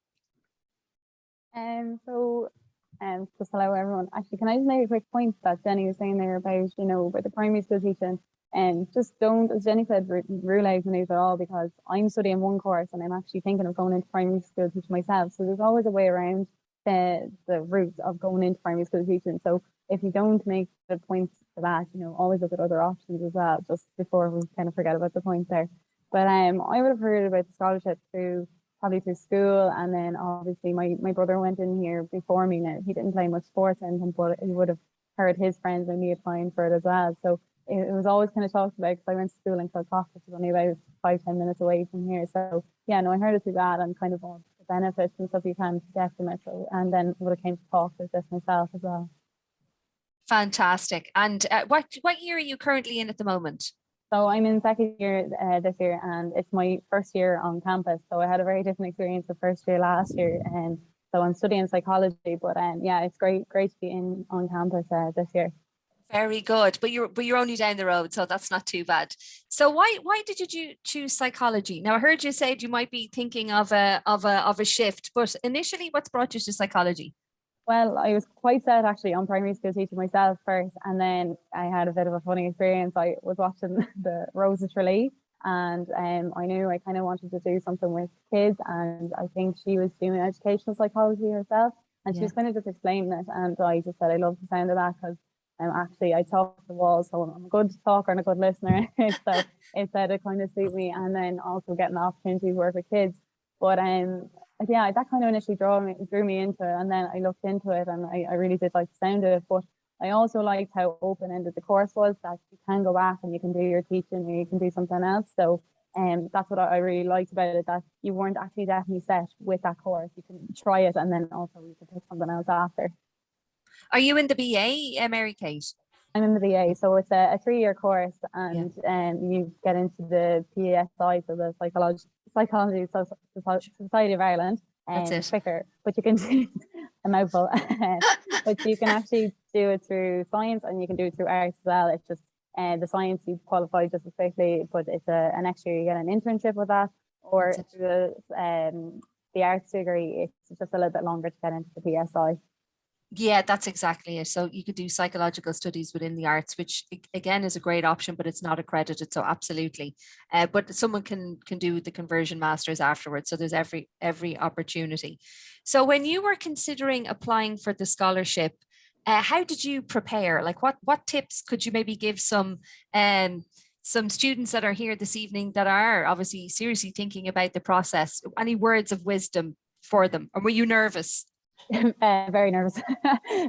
Just hello everyone. Actually, can I just make a quick point that Jenny was saying there about, about the primary school teaching, and just don't, as Jenny said, rule out Maynooth at all, because I'm studying one course and I'm actually thinking of going into primary school teaching myself. So there's always a way around the route of going into primary school teaching. So if you don't make the points for that, always look at other options as well, just before we kind of forget about the point there. But I would have heard about the scholarship probably through school, and then obviously my brother went in here before me. Now, he didn't play much sports or anything, but he would have heard his friends and me applying for it as well. So it was always kind of talked about, because I went to school in Kilcock, which is only about 5-10 minutes away from here. So yeah, no, I heard it through that and kind of all the benefits and stuff you can get from it. So, and then would have came to talk with this myself as well. Fantastic. And what year are you currently in at the moment? So I'm in second year this year, and it's my first year on campus. So I had a very different experience the first year last year, and so I'm studying psychology. But yeah, it's great to be on campus this year. Very good. But you're only down the road, so that's not too bad. So why did you choose psychology? Now I heard you said you might be thinking of a shift, but initially, what's brought you to psychology? Well, I was quite set actually on primary school teaching myself first, and then I had a bit of a funny experience. I was watching the Rosa Tralee, and I knew I kind of wanted to do something with kids, and I think she was doing educational psychology herself, and she was kind of just explaining it, and I just said I love the sound of that, because actually I talk to the walls, so I'm a good talker and a good listener. So it said it kind of suit me, and then also getting the opportunity to work with kids. But yeah, that kind of initially drew me into it, and then I looked into it, and I really did like the sound of it. But I also liked how open-ended the course was, that you can go back and you can do your teaching or you can do something else. So that's what I really liked about it, that you weren't actually definitely set with that course. You can try it, and then also you can pick something else after. Are you in the BA, Mary Kate? I'm in the BA, so it's a 3-year course, and you get into the PSI, so the Psychology Society of Ireland, and it's quicker, but you can do a mouthful. But you can actually do it through science, and you can do it through arts as well. It's just the science you qualify just as quickly, but it's an extra year. You get an internship with that, or through the arts degree, it's just a little bit longer to get into the PSI. Yeah, that's exactly it. So you could do psychological studies within the arts, which again is a great option, but it's not accredited. So absolutely, but someone can do the conversion masters afterwards. So there's every opportunity. So when you were considering applying for the scholarship, how did you prepare? Like what tips could you maybe give some students that are here this evening that are obviously seriously thinking about the process? Any words of wisdom for them, or were you nervous? Very nervous.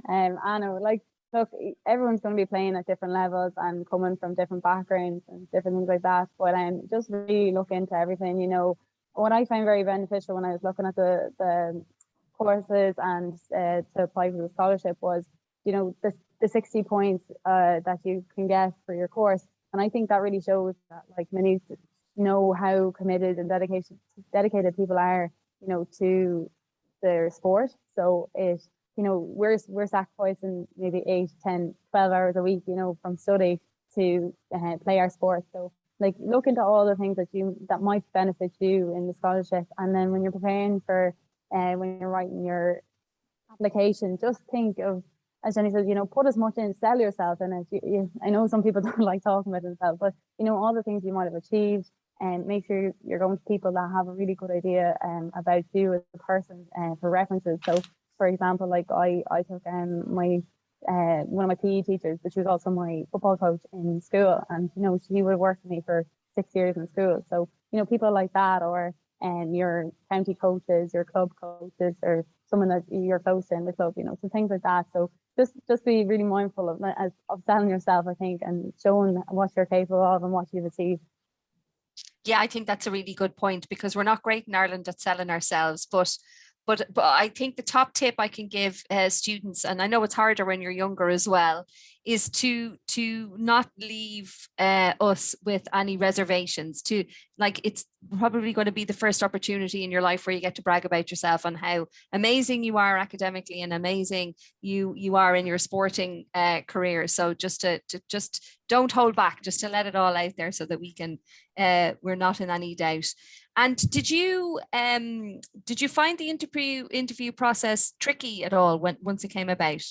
I know, like, look, everyone's going to be playing at different levels and coming from different backgrounds and different things like that. But just really look into everything. What I find very beneficial when I was looking at the courses and to apply for the scholarship was, the 60 points that you can get for your course. And I think that really shows that, like, many know how committed and dedicated people are, to their sport. So we're sacrificing maybe 8, 10, 12 hours a week, from study to play our sport. So, like, look into all the things that might benefit you in the scholarship. And then when you're preparing for when you're writing your application, just think of, as Jenny says, put as much in, sell yourself in it. I know some people don't like talking about themselves, but all the things you might have achieved, and make sure you're going to people that have a really good idea about you as a person for references. So, for example, like I took my one of my PE teachers, but she was also my football coach in school, and she would have worked with me for 6 years in school. So people like that, or your county coaches, your club coaches, or someone that you're close to in the club, so things like that. So just be really mindful of selling yourself, I think, and showing what you're capable of and what you've achieved. Yeah, I think that's a really good point, because we're not great in Ireland at selling ourselves, but I think the top tip I can give students, and I know it's harder when you're younger as well, is to not leave us with any reservations. To, like, it's probably going to be the first opportunity in your life where you get to brag about yourself and how amazing you are academically and amazing you are in your sporting career. So just just don't hold back, just to let it all out there so that we're not in any doubt. And did you find the interview process tricky at all once it came about?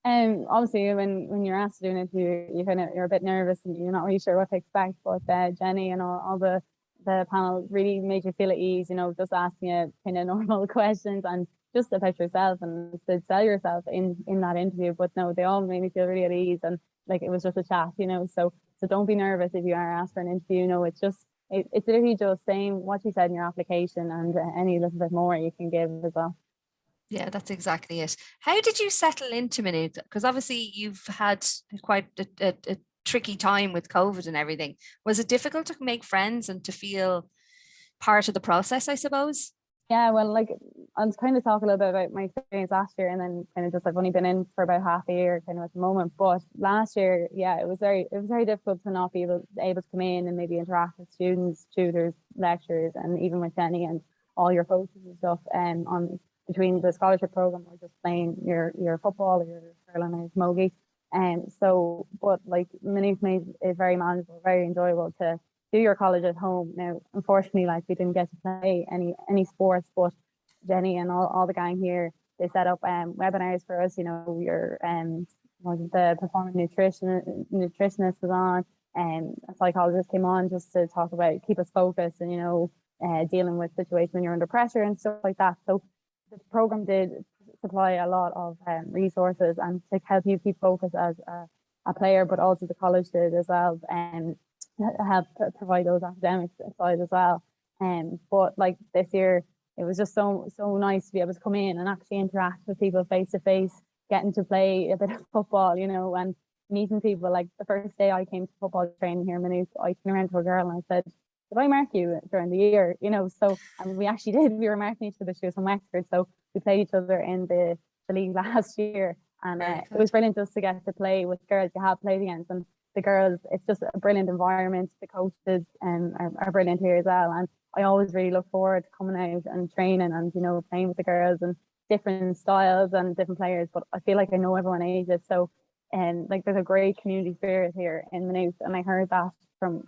Obviously, when you're asked to do an interview, you're a bit nervous and you're not really sure what to expect. But Jenny and all the panel really made you feel at ease. Just asking you kind of normal questions and just about yourself, and to sell yourself in that interview. But no, they all made me feel really at ease, and like it was just a chat. So don't be nervous if you are asked for an interview. It's literally just saying what you said in your application, and any little bit more you can give as well. Yeah, that's exactly it. How did you settle into Maynooth? Because obviously you've had quite a tricky time with COVID and everything. Was it difficult to make friends and to feel part of the process, I suppose? Yeah, well, like, I'll kind of talk a little bit about my experience last year, and then kind of just, I've only been in for about half a year kind of at the moment. But last year, yeah, it was very difficult to not be able to come in and maybe interact with students, tutors, lecturers, and even with Jenny and all your coaches and stuff on between the scholarship program or just playing your football or your hurling or camogie. And so, but like, Maynooth made it very manageable, very enjoyable to do your college at home. Now, unfortunately, like, we didn't get to play any sports, but Jenny and all the gang here, they set up webinars for us. Your the performing nutritionist was on, and a psychologist came on just to talk about, keep us focused, and dealing with situations when you're under pressure and stuff like that. So the program did supply a lot of resources and to help you keep focused as a player, but also the college did as well, and help provide those academics side as well. But like this year, it was just so nice to be able to come in and actually interact with people face to face, getting to play a bit of football, and meeting people. Like, the first day I came to football training here in Maynooth, I came around to a girl and I said, "Did I mark you during the year?" So, and we actually did. We were marking each other. She was from Wexford, so we played each other in the league last year, and it was brilliant just to get to play with girls you have played against. And the girls, it's just a brilliant environment. The coaches are brilliant here as well, and I always really look forward to coming out and training and playing with the girls and different styles and different players. But I feel like I know everyone ages, so like, there's a great community spirit here in Maynooth, and I heard that from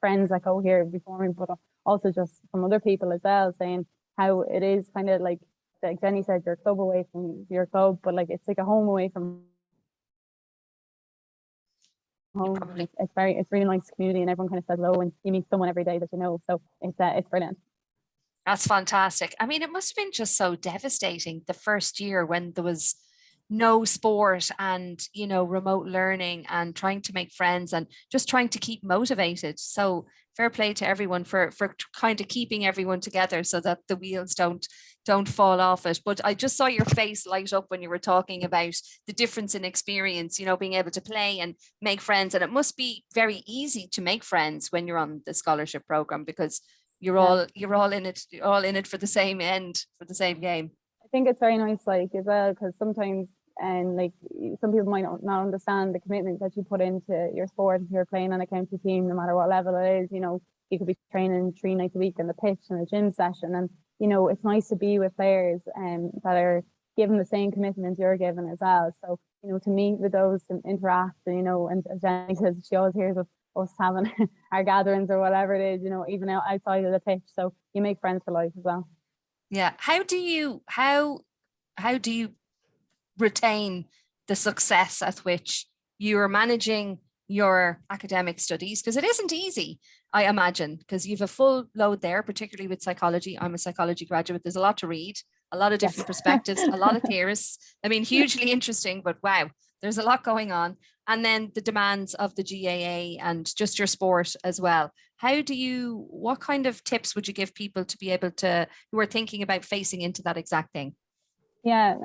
friends that go here before me, but also just from other people as well, saying how it is kind of like like Jenny said, your club away from your club, but like it's like a home away from home. Probably. It's really nice community, and everyone kind of says hello, and you meet someone every day that you know. So it's brilliant. That's fantastic. I mean, it must have been just so devastating the first year when there was no sport and, you know, remote learning and trying to make friends and just trying to keep motivated. So fair play to everyone for kind of keeping everyone together so that the wheels don't fall off it. But I just saw your face light up when you were talking about the difference in experience, you know, being able to play and make friends. And it must be very easy to make friends when you're on the scholarship program because you're all in it for the same end, for the same game. I think it's very nice, like as well, because sometimes and like some people might not understand the commitment that you put into your sport. If you're playing on a county team, no matter what level it is, you know, you could be training 3 nights a week in the pitch and a gym session, and you know, it's nice to be with players that are given the same commitment you're given as well. So you know, to meet with those, to interact, and you know, and as Jenny says, she always hears of us having our gatherings or whatever it is, you know, even outside of the pitch. So you make friends for life as well. Yeah. How do you retain the success at which you are managing your academic studies? Because it isn't easy, I imagine, because you have a full load there, particularly with psychology. I'm a psychology graduate. There's a lot to read, a lot of different perspectives, a lot of theorists. I mean, hugely interesting, but wow, there's a lot going on. And then the demands of the GAA and just your sport as well. What kind of tips would you give people to be able to, who are thinking about facing into that exact thing? Yeah,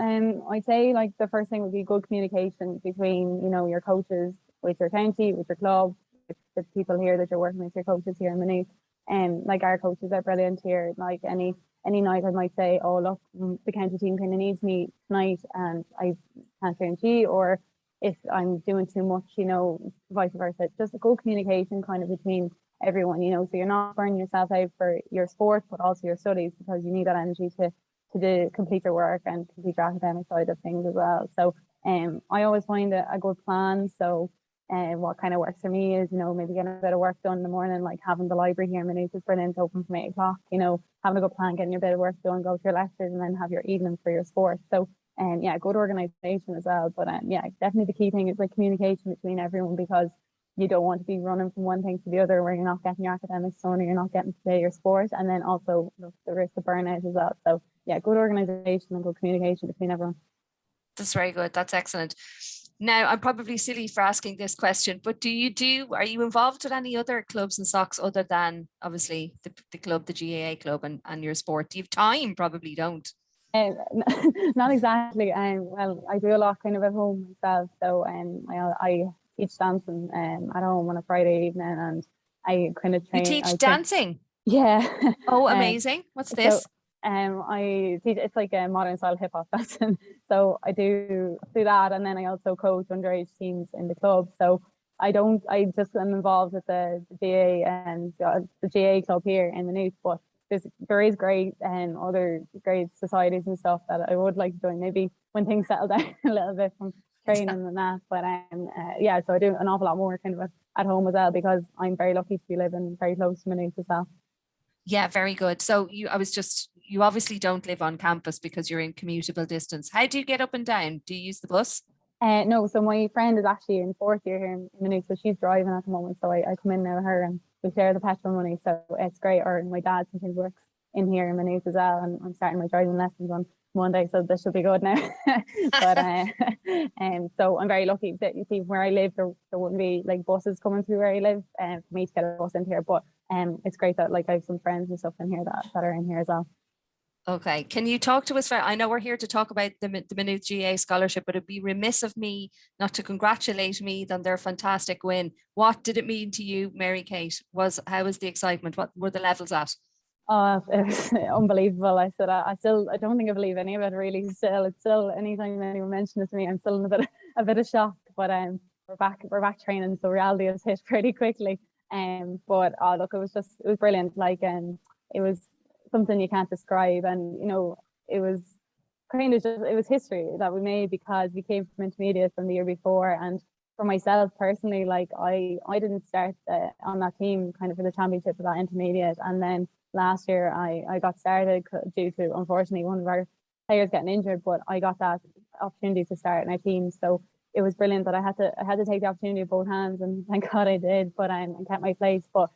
I'd say like the first thing would be good communication between, you know, your coaches, with your county, with your club, with the people here that you're working with, your coaches here in Maynooth. And like our coaches are brilliant here. Like any night I might say, oh look, the county team kind of needs me tonight and I can't guarantee, or if I'm doing too much, you know, vice versa. Just a good communication kind of between everyone, you know, so you're not burning yourself out for your sport, but also your studies, because you need that energy to complete your work and complete your academic side of things as well. So I always find a good plan. So what kind of works for me is, you know, maybe getting a bit of work done in the morning, like having the library here in Maynooth is brilliant, open from 8 o'clock, you know, having a good plan, getting your bit of work done, go to your lectures, and then have your evening for your sport. So yeah, good organisation as well. But yeah, definitely the key thing is like communication between everyone, because you don't want to be running from one thing to the other where you're not getting your academics done or you're not getting to play your sport, and then also the risk of burnout as well. So yeah, good organisation and good communication between everyone. That's very good. That's excellent. Now, I'm probably silly for asking this question, but are you involved with any other clubs and socks other than obviously the club, the GAA club and your sport? Do you have time? Probably don't. Not exactly. Well, I do a lot kind of at home myself. So I teach dancing at home on a Friday evening, and I kind of train. You teach dancing? Yeah. Oh, amazing. What's this? So, I teach, it's like a modern style hip hop dancing. So I do that, and then I also coach underage teams in the club. So I just am involved with the GA and the GA club here in Maynooth, but there is great and other great societies and stuff that I would like to join maybe when things settle down a little bit from training and that. But yeah, so I do an awful lot more kind of at home as well, because I'm very lucky to be living very close to Maynooth as well. Yeah, very good. So you obviously don't live on campus because you're in commutable distance. How do you get up and down? Do you use the bus? No, so my friend is actually in 4th year here in Maynooth, so she's driving at the moment. So I come in now with her and we share the petrol money. So it's great. Or my dad sometimes works in here in Maynooth as well, and I'm starting my driving lessons on Monday, so this should be good now. But so I'm very lucky that, you see, where I live there wouldn't be like buses coming through where I live for me to get a bus into here. But it's great that like I have some friends and stuff in here that are in here as well. Okay, can you talk to us? I know we're here to talk about the Maynooth GA scholarship, but it'd be remiss of me not to congratulate Meath on their fantastic win. What did it mean to you, Mary Kate? How was the excitement? What were the levels at? Oh, it was unbelievable. I said, I don't think I believe any of it really. It's still anytime anyone mentions it to me, I'm still in a bit of shock. But we're back training, so reality has hit pretty quickly. But oh look, it was brilliant. Like it was something you can't describe, and you know, it was kind of it was history that we made, because we came from intermediate from the year before. And for myself personally, like I didn't start on that team kind of for the championship of that intermediate, and then last year I got started due to, unfortunately, one of our players getting injured, but I got that opportunity to start in our team. So it was brilliant that I had to take the opportunity with both hands, and thank God I did, but I kept my place. But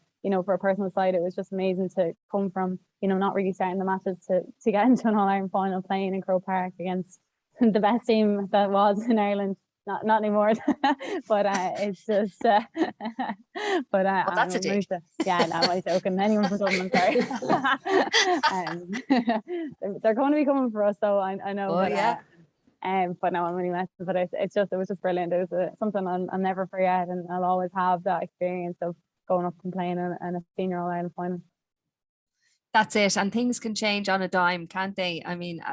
for a personal side, it was just amazing to come from, not really starting the matches to get into an All-Ireland final playing in Croke Park against the best team that was in Ireland. Not anymore, but it's just. But well, that's a dig. Yeah, no, I'm joking. Anyone from Dublin, sorry. They're going to be coming for us, though. I know. Oh, but, yeah. But no, I'm really messing. But it was just brilliant. It was something I'll never forget, and I'll always have that experience of going up and playing in a senior All-Ireland final. That's it, and things can change on a dime, can't they? I mean,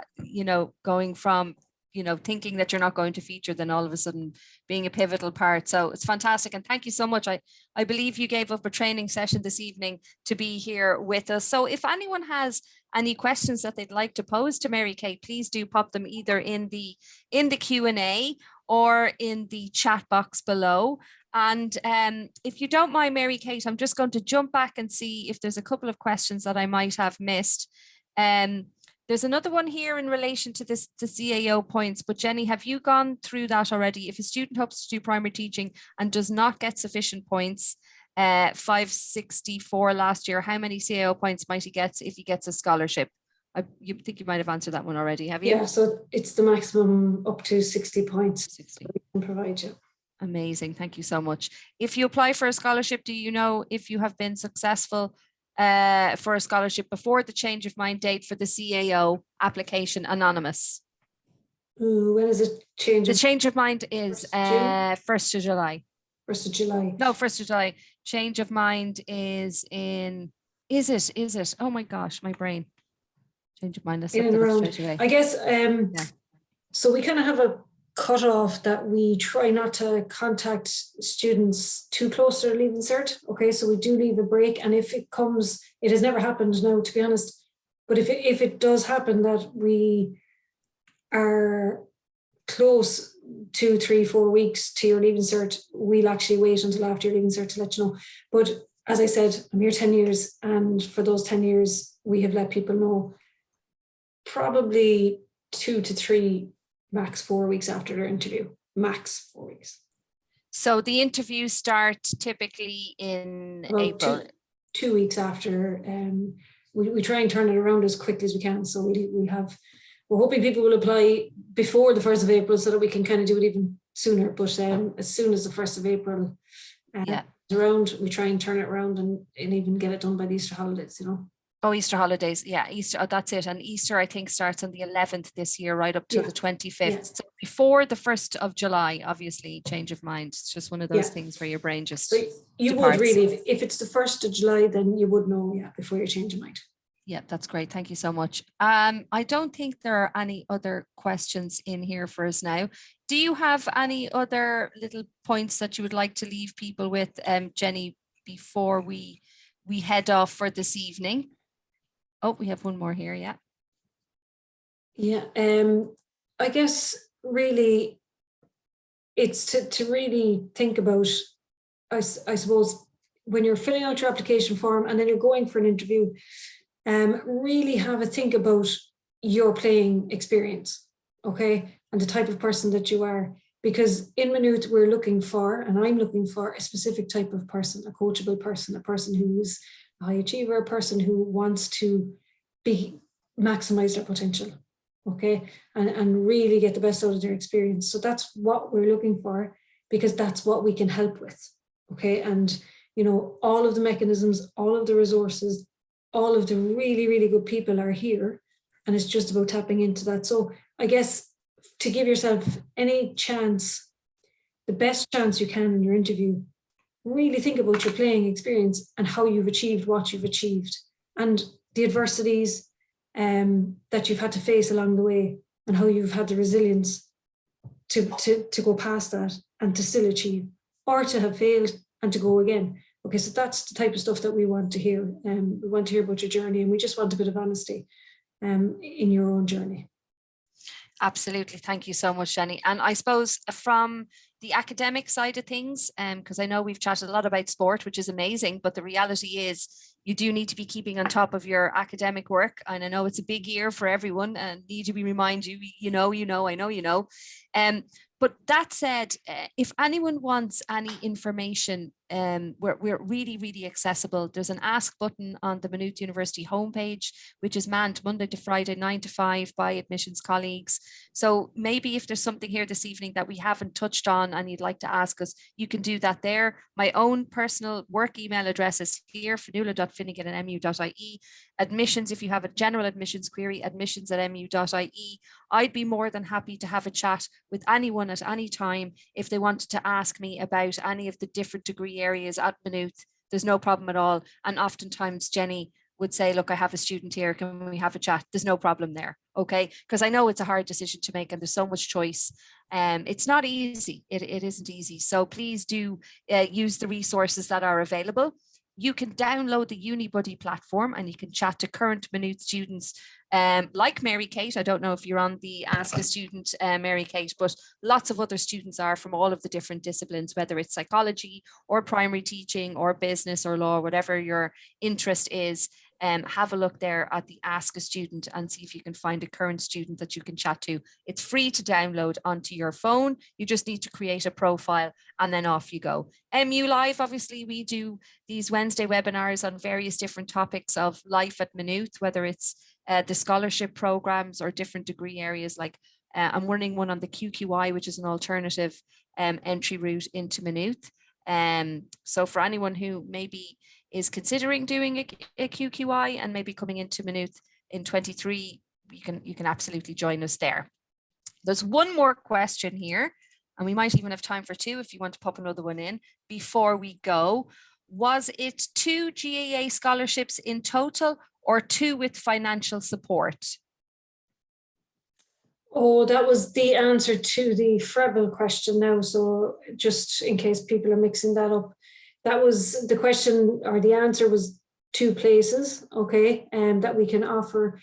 going from thinking that you're not going to feature, then all of a sudden being a pivotal part. So it's fantastic. And thank you so much. I believe you gave up a training session this evening to be here with us. So if anyone has any questions that they'd like to pose to Mary Kate, please do pop them either in the Q&A or in the chat box below. And if you don't mind, Mary Kate, I'm just going to jump back and see if there's a couple of questions that I might have missed. There's another one here in relation to the CAO points, but Jenny, have you gone through that already? If a student hopes to do primary teaching and does not get sufficient points, 564 last year, how many CAO points might he get if he gets a scholarship? You think you might have answered that one already, have you? Yeah, so it's the maximum up to 60 points 60. we can provide you. Amazing, thank you so much. If you apply for a scholarship, do you know if you have been successful for a scholarship before the change of mind date for the CAO application anonymous? Ooh, when is it change? The change of mind is 1st of July. 1st of July. No, 1st of July. Change of mind is in, is it? Oh my gosh, my brain. Change of mind. Let's look at it straight away. I guess, so we kind of have a cutoff that we try not to contact students too close to their leaving cert. Okay, so we do leave a break, and if it comes, it has never happened now, to be honest, but if it does happen that we are close 2, 3, 4 weeks to your leaving cert, we'll actually wait until after your leaving cert to let you know. But as I said, I'm here 10 years, and for those 10 years, we have let people know probably 2 to 3, max 4 weeks after their interview, max 4 weeks. So the interviews start typically in April. 2 weeks after. We try and turn it around as quickly as we can. So we're hoping people will apply before the 1st of April so that we can kind of do it even sooner. But as soon as the 1st of April around, we try and turn it around and even get it done by the Easter holidays, Oh, Easter holidays. Yeah, Easter. Oh, that's it. And Easter, I think, starts on the 11th this year, right up to the 25th. Yeah. So before the 1st of July, obviously, change of mind. It's just one of those things where your brain just so you departs. Would really, if it's the 1st of July, then you would know, before your change of mind. Yeah, that's great. Thank you so much. I don't think there are any other questions in here for us now. Do you have any other little points that you would like to leave people with, Jenny, before we head off for this evening? Oh, we have one more here, yeah. Yeah, I guess really it's to really think about, I suppose, when you're filling out your application form and then you're going for an interview, really have a think about your playing experience, okay? And the type of person that you are. Because in Maynooth, we're looking for, and I'm looking for, a specific type of person, a coachable person, a person who's a high achiever, a person who wants to maximize their potential, okay? And really get the best out of their experience. So that's what we're looking for, because that's what we can help with, okay? And, all of the mechanisms, all of the resources, all of the really, really good people are here, and it's just about tapping into that. So I guess to give yourself any chance, the best chance you can in your interview, really think about your playing experience and how you've achieved what you've achieved, and the adversities that you've had to face along the way, and how you've had the resilience to go past that and to still achieve, or to have failed and to go again. Okay, so that's the type of stuff that we want to hear. We want to hear about your journey, and we just want a bit of honesty in your own journey. Absolutely. Thank you so much, Jenny. And I suppose from the academic side of things, because I know we've chatted a lot about sport, which is amazing, but the reality is you do need to be keeping on top of your academic work. And I know it's a big year for everyone and need to be remind you, I know you know. But that said, if anyone wants any information, we're really, really accessible. There's an ask button on the Maynooth University homepage, which is manned Monday to Friday, 9 to 5 by admissions colleagues. So maybe if there's something here this evening that we haven't touched on and you'd like to ask us, you can do that there. My own personal work email address is here, fionnuala.finnegan@mu.ie. Admissions, if you have a general admissions query, admissions@mu.ie. I'd be more than happy to have a chat with anyone at any time if they wanted to ask me about any of the different degree areas at Maynooth. There's no problem at all. And oftentimes Jenny would say, look, I have a student here, can we have a chat? There's no problem there, okay? Because I know it's a hard decision to make and there's so much choice. It's not easy, it isn't easy. So please do use the resources that are available. You can download the UniBuddy platform and you can chat to current Maynooth students like Mary Kate. I don't know if you're on the Ask a Student, Mary Kate, but lots of other students are from all of the different disciplines, whether it's psychology or primary teaching or business or law, whatever your interest is. Have a look there at the Ask a Student and see if you can find a current student that you can chat to. It's free to download onto your phone. You just need to create a profile and then off you go. MU Live, obviously, we do these Wednesday webinars on various different topics of life at Maynooth, whether it's the scholarship programs or different degree areas. Like I'm running one on the QQI, which is an alternative entry route into Maynooth. So for anyone who maybe is considering doing a QQI and maybe coming into Maynooth in 23, you can absolutely join us there. There's one more question here, and we might even have time for two if you want to pop another one in before we go. Was it 2 GAA scholarships in total or 2 with financial support? Oh, that was the answer to the Freble question now. So just in case people are mixing that up, that was the question, or the answer was 2 places, okay, that we can offer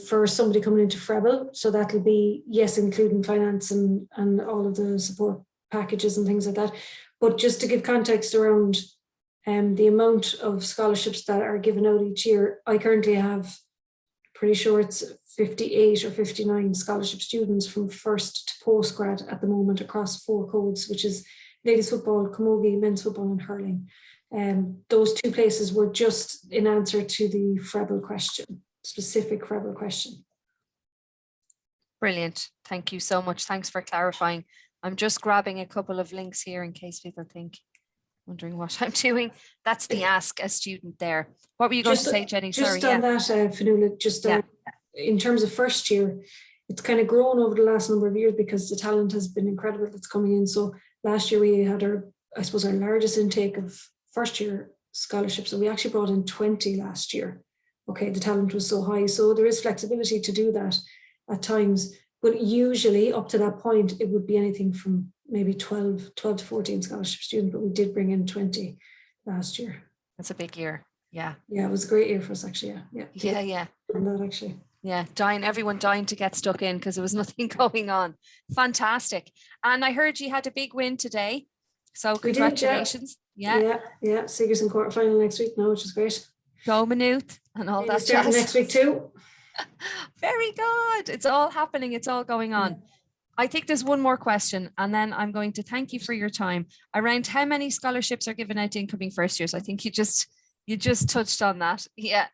for somebody coming into Freble. So that'll be, yes, including finance and all of the support packages and things like that. But just to give context around the amount of scholarships that are given out each year, I currently have, pretty sure it's 58 or 59 scholarship students from first to postgrad at the moment across 4 codes, which is ladies football, camogie, men's football and hurling. Those 2 places were just in answer to the Freble question, specific Freble question. Brilliant. Thank you so much. Thanks for clarifying. I'm just grabbing a couple of links here in case people wondering what I'm doing. That's the Ask a Student there. What were you going to say, Jenny? Just Sorry, on that, Fionnuala, just in terms of first year, it's kind of grown over the last number of years because the talent has been incredible that's coming in. So last year we had our largest intake of first year scholarships, and we actually brought in 20 last year. Okay, the talent was so high. So there is flexibility to do that at times, but usually up to that point, it would be anything from maybe 12 to 14 scholarship students, but we did bring in 20 last year. That's a big year. Yeah. Yeah, it was a great year for us actually. Yeah. On that actually. Yeah, everyone dying to get stuck in because there was nothing going on. Fantastic. And I heard you had a big win today. So congratulations. Yeah. Sigerson quarterfinal next week now, which is great. Go Maynooth and all that. Starting next week too. Very good. It's all happening. It's all going on. Yeah. I think there's one more question, and then I'm going to thank you for your time. Around how many scholarships are given out to incoming first years? I think you just touched on that. Yeah.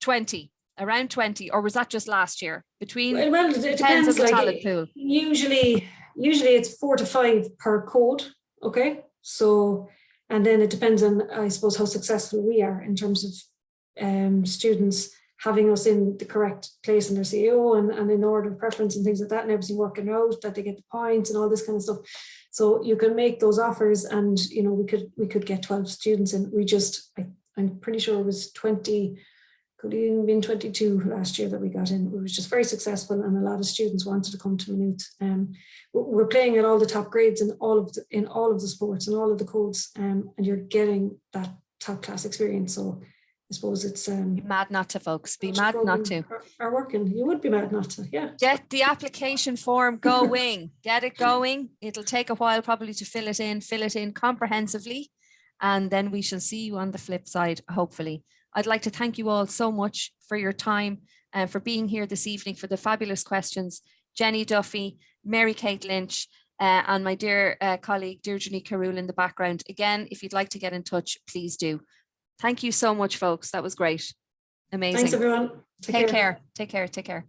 20. Around 20, or was that just last year? Between it depends of the talent pool. Usually it's 4 to 5 per code. Okay, so and then it depends on, I suppose, how successful we are in terms of students having us in the correct place in their CEO and in order of preference and things like that, and everything working out, that they get the points and all this kind of stuff. So you can make those offers, and we could get 12 students in. I'm pretty sure it was 20. Could have even been 22 last year that we got in. It was just very successful, and a lot of students wanted to come to Maynooth. We're playing at all the top grades in all of the sports and all of the codes, and you're getting that top class experience. So I suppose it's mad not to, folks. Be mad not to. Are working. You would be mad not to. Yeah. Get the application form going. Get it going. It'll take a while probably to fill it in comprehensively. and then we shall see you on the flip side, hopefully. I'd like to thank you all so much for your time and for being here this evening, for the fabulous questions. Jenny Duffy, Mary Kate Lynch, and my dear colleague Deirdre Carroll in the background. Again, if you'd like to get in touch, please do. Thank you so much, folks. That was great. Amazing. Thanks, everyone. Take care. Take care. Take care.